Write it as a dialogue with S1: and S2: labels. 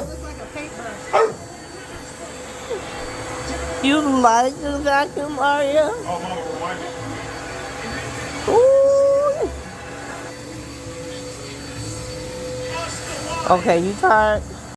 S1: looks like a paintbrush.
S2: You like the vacuum, Aria?
S3: Oh, mama, remind me.
S2: Ooh. Okay, you tired?